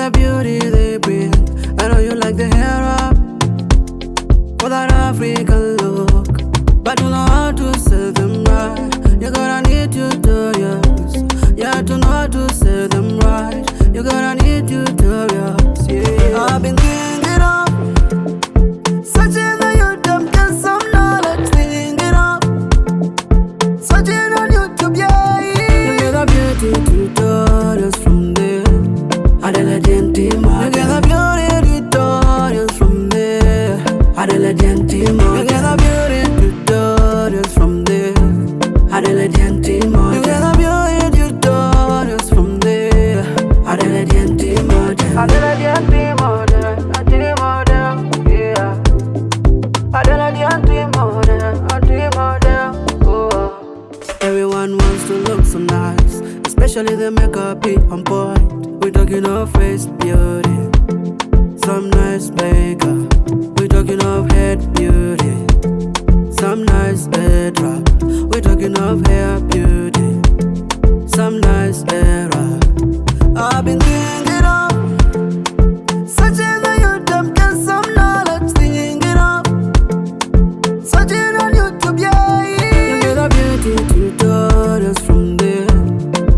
the beauty they bring. I know you like the hair up for that African look, but you know how to sell them right. You're gonna need tutorials, yeah, to know how to sell them right. You're gonna need tutorials, yeah. I've been thinking of searching on YouTube, get some knowledge, thinking of searching on YouTube, yeah. You get the beauty tutorials from there. Adela Gentima, you get the beauty tutorials from there. Adela Gentima, you get the beauty tutorials from there. Adela Gentima, you get the beauty tutorials from there. Adela Gentima, Adela Gentima, yeah. Adela Gentima, oh. Everyone wants to look so nice, especially the makeup be on point. We talking of face beauty, some nice makeup. We talking of head beauty, some nice headwrap. We talking of hair beauty, some nice hairwrap. I've been thinking of searching on YouTube, get some knowledge, thinking of searching on YouTube, yeah. You get the beauty tutorials from there.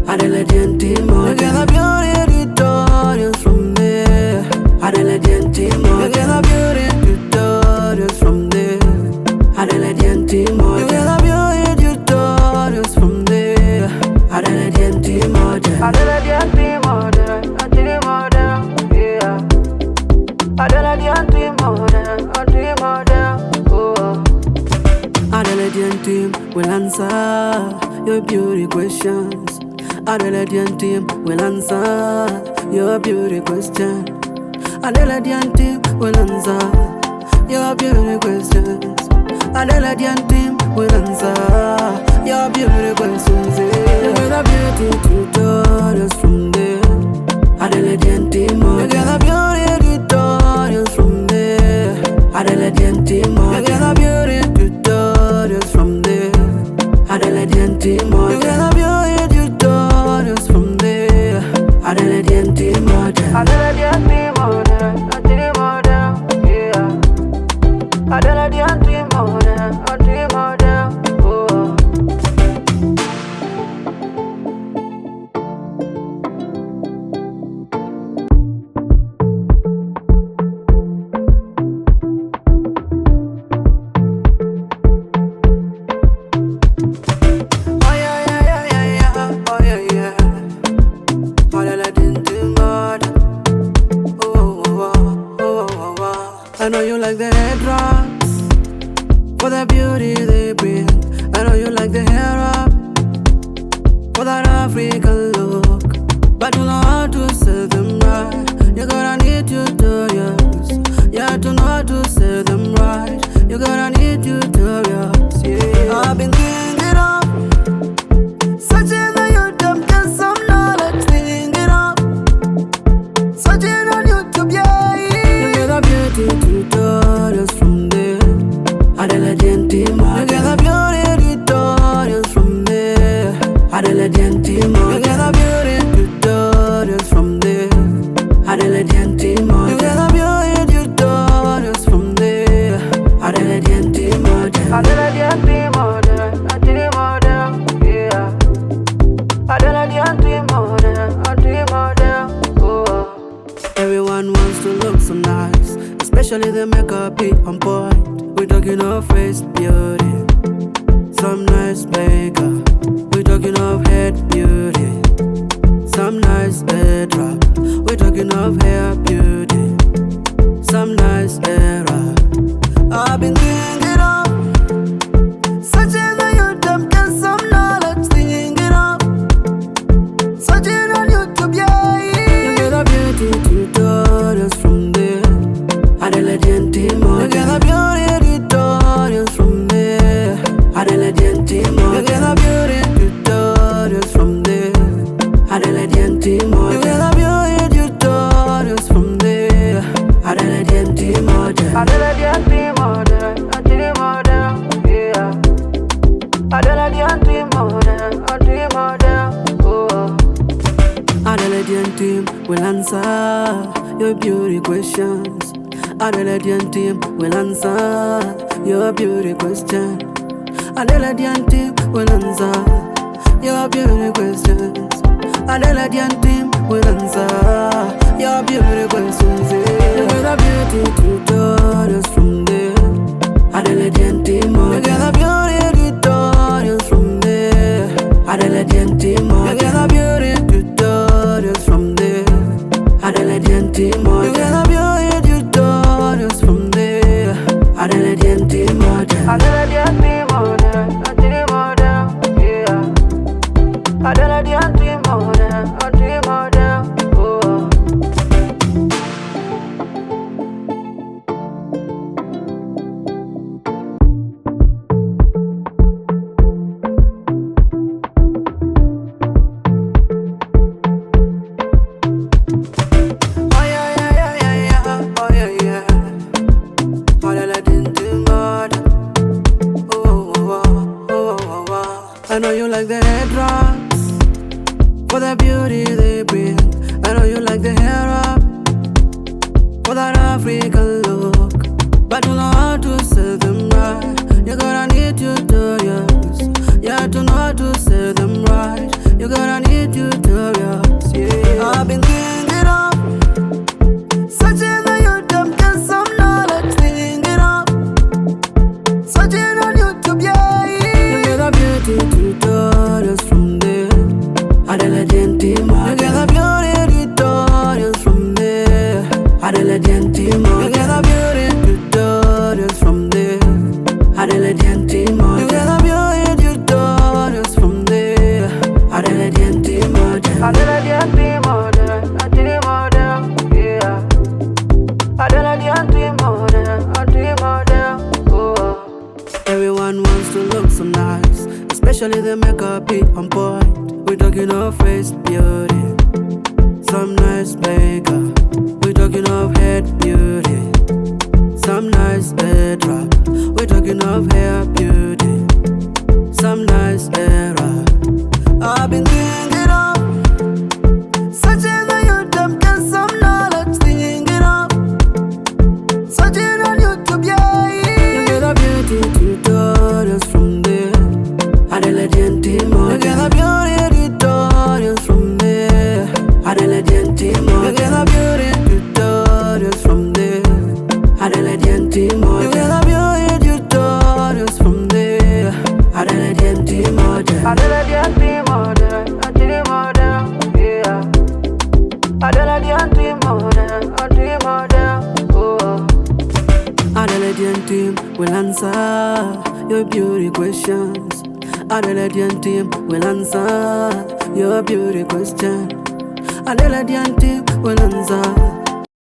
Adela Gentima, you get the beauty tutorials from there. Adela Gentima, you get the beauty tutorials from there. Adela Gentima, you get the beauty tutorials from there. Adela Gentima, Adela Gentima, yeah. Adela Gentima, oh. Adela Gentima will answer your beauty questions. Adela Gentima will answer your beauty question. Adela Gentima will answer your beauty questions. Adela Gentima will answer your beauty questions. You get the beauty tutorials from there. Adela Gentima, you get the beauty tutorials from there. Adela Gentima, you get the beauty tutorials from there. Adela Gentima, you get the beauty tutorials from there. Adela Gentima, Adela Gentima, yeah. Adela Gentima, oh. I know you like the headwraps for the beauty they bring. I know you like the hair up for that African look, but you know how to sell them right. You're gonna need tutorials, yeah, to know how to sell them right. You're gonna need tutorials, yeah. I've been thinking of searching on YouTube, get some knowledge, thinking of searching on YouTube, yeah. You get the beauty tutorials from there. Adela Gentima, you get the beauty tutorials from there. Adela Gentima, you get the beauty tutorials from there. Adela Gentima, you get the beauty tutorials from there. Adela Gentima, Adela Gentima, yeah. Adela Gentima, oh. Everyone wants to look so nice, especially the makeup be on point. We talking of face beauty, some nice makeup. We talking of head beauty, some nice headwrap. We talking of hair beauty, some nice hairwrap. I've been thinking of searching on YouTube, get some knowledge, thinking of searching on YouTube, yeah. You get the beauty tutorials from there. Adela Gentima, you get the beauty tutorials from there. Adela Gentima, you get the beauty tutorials from there. Adela Gentima, you get the beauty tutorials from there. Adela Gentima, Adela Gentima, yeah. Adela Gentima, oh. Adela Adelaide team will answer your beauty questions. Adelaide team will answer your beauty question. Adelaide team will answer your beauty questions. Adelaide team will answer your beauty questions. You get a beauty tutorials from there. Adelaide team, you get a beauty tutorials from there. Adelaide team, you get a beauty tutorials from there. Adelaide team, you get a beauty tutorials from there. Adelaide team, Adelaide team, yeah. Adelaide team, oh. I know you like the headwraps for the beauty they bring. I know you like the hair up for that African look, but you know how to say them right. You're gonna need tutorials. You have to know how to say them right. You're gonna need tutorials. Yeah, I've been thinking of searching the YouTube, get some knowledge. Thinking of searching on YouTube, yeah. You get a beauty tutorials from there. Adelaide team, you get a beauty tutorials from there. Adelaide team, you get a beauty tutorials from there. Adelaide team, you get a beauty tutorials from there. Adelaide team, Adelaide team, yeah. Adelaide team, oh. Everyone wants to look so nice, especially the makeup be on point. We talking of face beauty, some nice makeup. We talking of head beauty, some nice headwrap. We talking of hair beauty, some nice hair wrap. I've been thinking of searching the YouTube, get some knowledge. Thinking of searching on YouTube, yeah. You get a beauty tutorials from there. Adelaide team, you get a beauty tutorials from there. Adelaide team, you get a beauty tutorials from there. Adelaide team, you get a beauty tutorials from there. Adelaide team, Adelaide team, yeah. Adelaide team, oh. Adelaide team will answer your beauty questions. Adelaide team will answer your beauty question. Adelaide team will answer